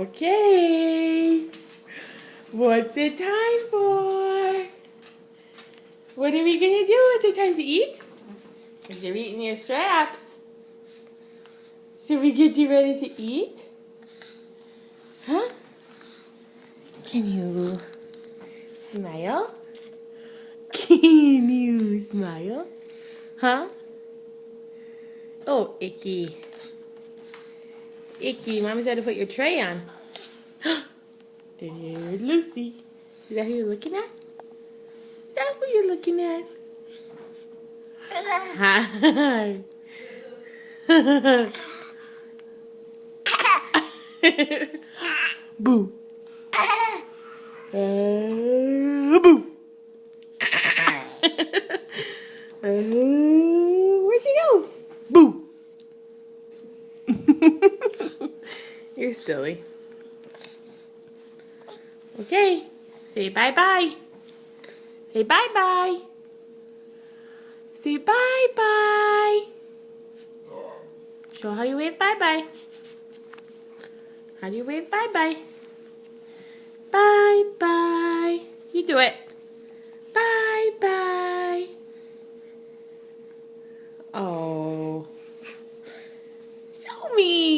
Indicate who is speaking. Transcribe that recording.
Speaker 1: Okay. What's it time for? What are we gonna do? Is it time to eat? Because you're eating your straps. Should we get you ready to eat? Huh? Can you smile? Can you smile? Huh? Oh, Icky. Icky, Mama's got to put your tray on. There's Lucy. Is that who you're looking at? Is that who you're looking at? Hi. Boo. Boo. Where'd she go? Boo. You're silly. Okay. Say bye-bye. Say bye-bye. Say bye-bye. Show how you wave bye-bye. How do you wave bye-bye? Bye-bye. You do it. Bye-bye. Oh. Show me.